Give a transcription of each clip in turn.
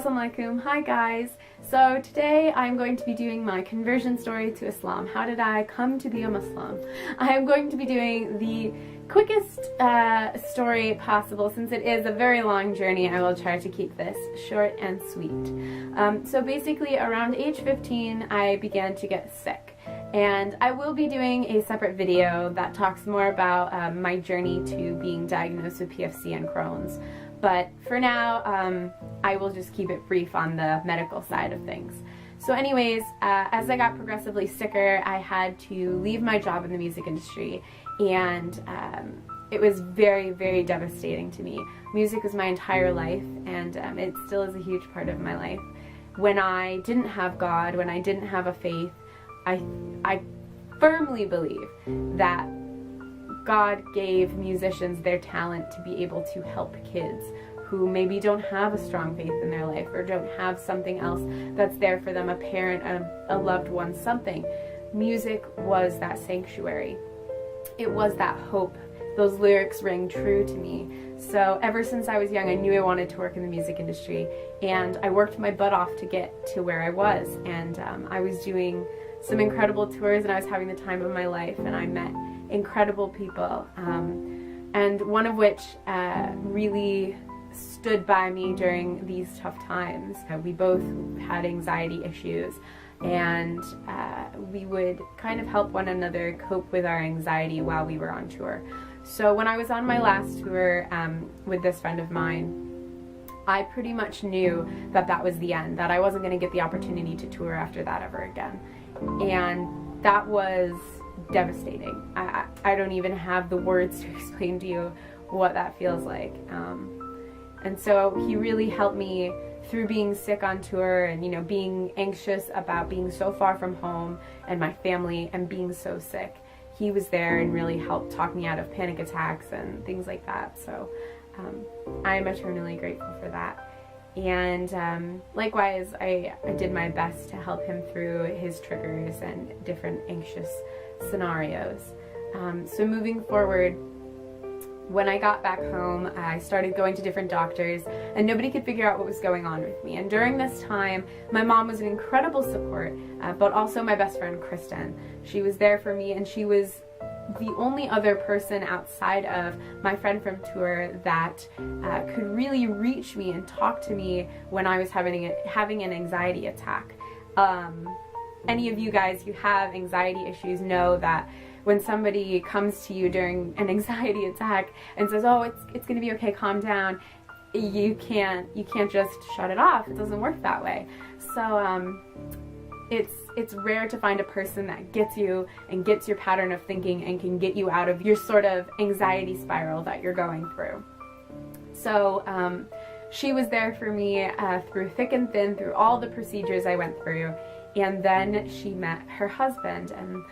Assalamu alaikum. Hi guys. So today I'm going to be doing my conversion story to Islam. How did I come to be a Muslim? I am going to be doing the quickest story possible. Since it is a very long journey, I will try to keep this short and sweet. So basically around age 15 I began to get sick. And I will be doing a separate video that talks more about my journey to being diagnosed with PFC and Crohn's. But for now, I will just keep it brief on the medical side of things. So anyways, as I got progressively sicker, I had to leave my job in the music industry, and it was very, very devastating to me. Music was my entire life, and it still is a huge part of my life. When I didn't have God, when I didn't have a faith, I firmly believe that God gave musicians their talent to be able to help kids who maybe don't have a strong faith in their life or don't have something else that's there for them, a parent, a loved one, something. Music was that sanctuary. It was that hope. Those lyrics rang true to me. So ever since I was young, I knew I wanted to work in the music industry, and I worked my butt off to get to where I was. And I was doing some incredible tours, and I was having the time of my life, and I met incredible people, and one of which really stood by me during these tough times. We both had anxiety issues, and we would kind of help one another cope with our anxiety while we were on tour. So when I was on my last tour with this friend of mine, I pretty much knew that that was the end, that I wasn't going to get the opportunity to tour after that ever again. And that was devastating. I don't even have the words to explain to you what that feels like. And so he really helped me through being sick on tour and, you know, being anxious about being so far from home and my family and being so sick. He was there and really helped talk me out of panic attacks and things like that. So I'm eternally grateful for that. And likewise, I did my best to help him through his triggers and different anxious scenarios. So moving forward, when I got back home, I started going to different doctors, and nobody could figure out what was going on with me. And during this time, my mom was an incredible support, but also my best friend, Kristen. She was there for me, and she was the only other person outside of my friend from tour that could really reach me and talk to me when I was having an anxiety attack. Any of you guys who have anxiety issues know that when somebody comes to you during an anxiety attack and says, "Oh, it's going to be okay, calm down," you can't just shut it off. It doesn't work that way. So it's rare to find a person that gets you and gets your pattern of thinking and can get you out of your sort of anxiety spiral that you're going through. So she was there for me through thick and thin, through all the procedures I went through. And then she met her husband, and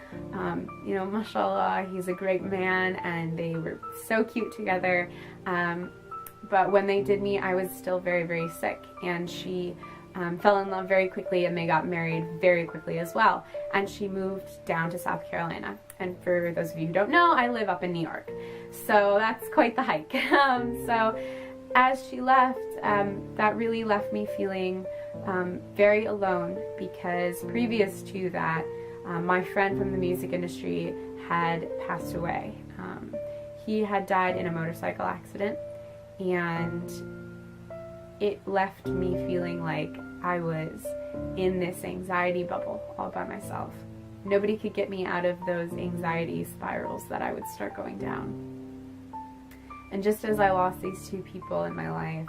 you know, mashallah, he's a great man, and they were so cute together. But when they did meet, I was still very, very sick, and she fell in love very quickly, and they got married very quickly as well. And she moved down to South Carolina. And for those of you who don't know, I live up in New York, so that's quite the hike. So as she left, that really left me feeling very alone, because previous to that, my friend from the music industry had passed away. He had died in a motorcycle accident, and it left me feeling like I was in this anxiety bubble all by myself. Nobody could get me out of those anxiety spirals that I would start going down. And just as I lost these two people in my life,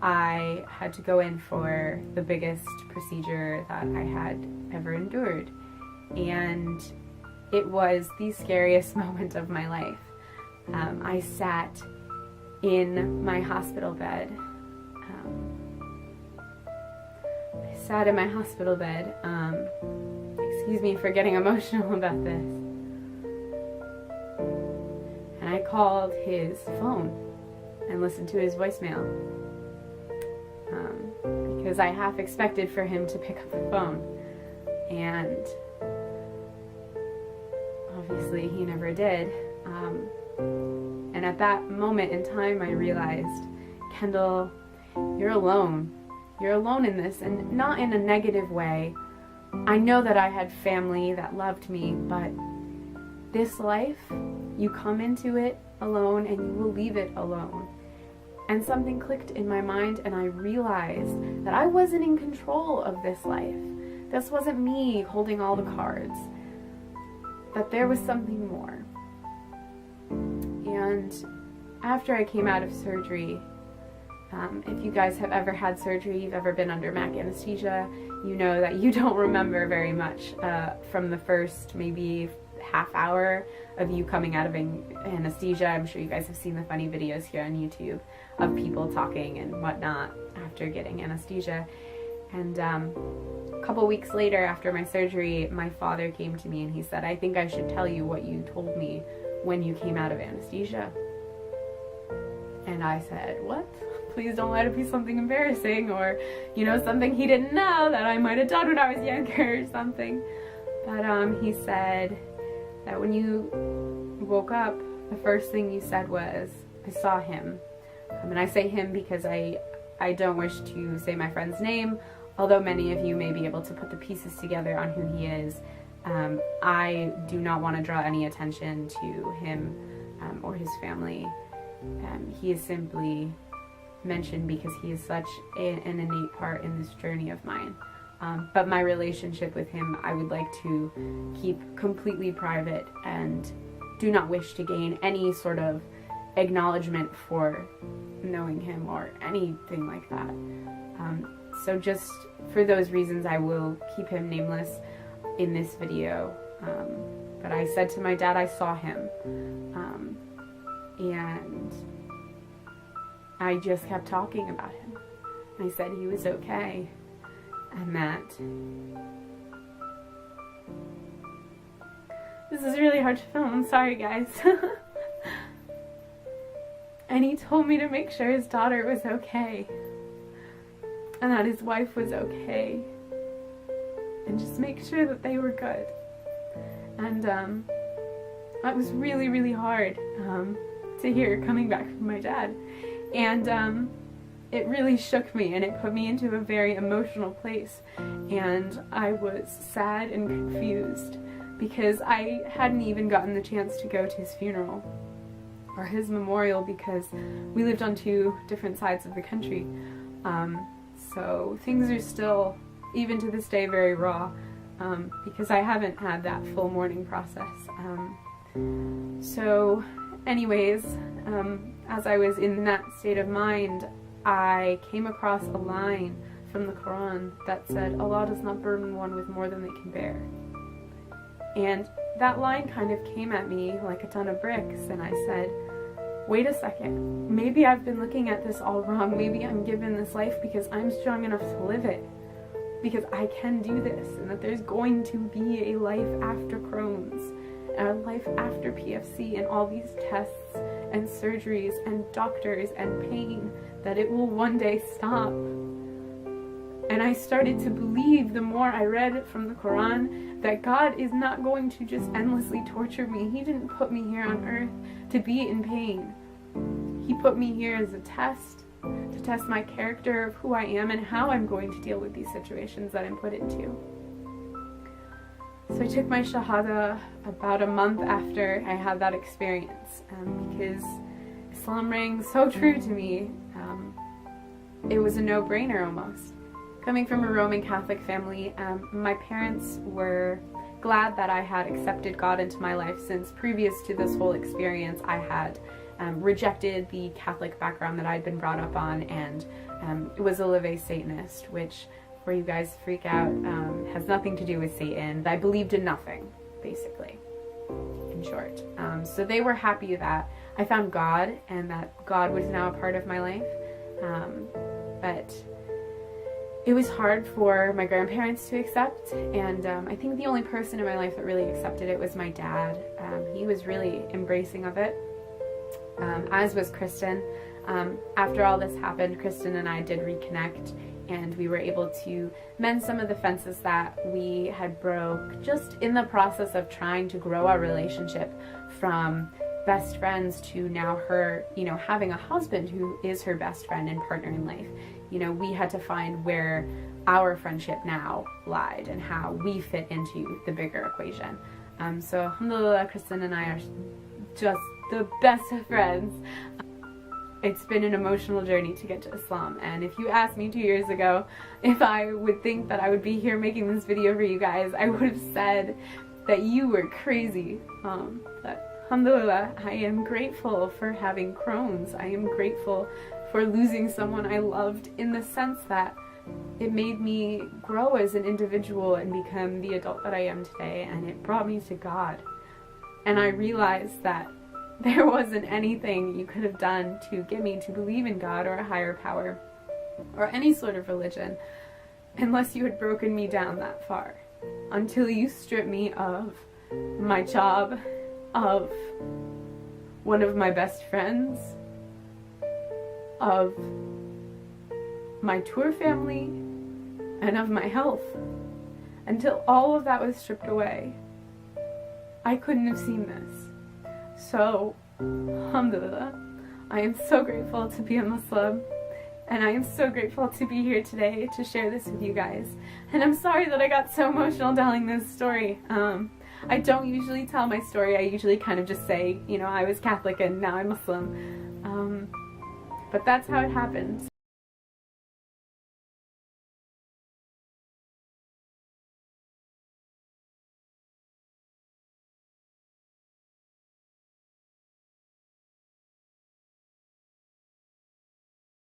I had to go in for the biggest procedure that I had ever endured. And it was the scariest moment of my life. I sat in my hospital bed. Excuse me for getting emotional about this. And I called his phone and listened to his voicemail. Because I half expected for him to pick up the phone, and obviously he never did. And at that moment in time I realized, Kendall, you're alone. you're alone in this, and not in a negative way. I know that I had family that loved me, but this life, you come into it alone and you will leave it alone. And something clicked in my mind, and I realized that I wasn't in control of this life. This wasn't me holding all the cards. That there was something more. And after I came out of surgery, if you guys have ever had surgery, you've ever been under MAC anesthesia, you know that you don't remember very much from the first maybe half hour of you coming out of anesthesia. I'm sure you guys have seen the funny videos here on YouTube of people talking and whatnot after getting anesthesia. And a couple weeks later, after my surgery, my father came to me and he said, "I think I should tell you what you told me when you came out of anesthesia." And I said, "What? Please don't let it be something embarrassing, or, you know, something he didn't know that I might have done when I was younger or something." But he said that when you woke up, the first thing you said was, "I saw him." And I say him because I don't wish to say my friend's name, although many of you may be able to put the pieces together on who he is. I do not want to draw any attention to him or his family. He is simply mentioned because he is such an innate part in this journey of mine. But my relationship with him, I would like to keep completely private and do not wish to gain any sort of acknowledgement for knowing him or anything like that. So just for those reasons, I will keep him nameless in this video. But I said to my dad I saw him. And I just kept talking about him. I said he was okay. And that this is really hard to film, I'm sorry guys. And he told me to make sure his daughter was okay, and that his wife was okay, and just make sure that they were good. And that was really, really hard to hear coming back from my dad. And it really shook me, and it put me into a very emotional place. And I was sad and confused because I hadn't even gotten the chance to go to his funeral or his memorial because we lived on two different sides of the country. So things are still, even to this day, very raw because I haven't had that full mourning process. So anyways, as I was in that state of mind, I came across a line from the Quran that said, "Allah does not burden one with more than they can bear." And that line kind of came at me like a ton of bricks, and I said, wait a second, maybe I've been looking at this all wrong. Maybe I'm given this life because I'm strong enough to live it, because I can do this, and that there's going to be a life after Crohn's, and a life after PFC, and all these tests and surgeries and doctors and pain, that it will one day stop. And I started to believe, the more I read from the Quran, that God is not going to just endlessly torture me. He didn't put me here on earth to be in pain. He put me here as a test, to test my character of who I am and how I'm going to deal with these situations that I'm put into. So I took my Shahada about a month after I had that experience, because Islam rang so true to me. It was a no-brainer almost. Coming from a Roman Catholic family, my parents were glad that I had accepted God into my life, since previous to this whole experience I had rejected the Catholic background that I'd been brought up on, and was a Live Satanist, which, before you guys freak out, has nothing to do with Satan. I believed in nothing, basically, in short. So they were happy that I found God, and that God was now a part of my life. But it was hard for my grandparents to accept, and I think the only person in my life that really accepted it was my dad. He was really embracing of it, as was Kristen. After all this happened, Kristen and I did reconnect, and we were able to mend some of the fences that we had broke just in the process of trying to grow our relationship from best friends to now her, having a husband who is her best friend and partner in life. you know, we had to find where our friendship now lied and how we fit into the bigger equation. So alhamdulillah, Kristen and I are just the best of friends. It's been an emotional journey to get to Islam, and if you asked me 2 years ago if I would think that I would be here making this video for you guys, I would have said that you were crazy. But alhamdulillah, I am grateful for having Crohn's. I am grateful for losing someone I loved, in the sense that it made me grow as an individual and become the adult that I am today, and it brought me to God. And I realized that there wasn't anything you could have done to get me to believe in God or a higher power or any sort of religion unless you had broken me down that far, until you stripped me of my job, of one of my best friends, of my tour family, and of my health. Until all of that was stripped away, I couldn't have seen this. So, alhamdulillah, I am so grateful to be a Muslim, and I am so grateful to be here today to share this with you guys. And I'm sorry that I got so emotional telling this story. I don't usually tell my story. I usually kind of just say, you know, I was Catholic and now I'm Muslim. But that's how it happened.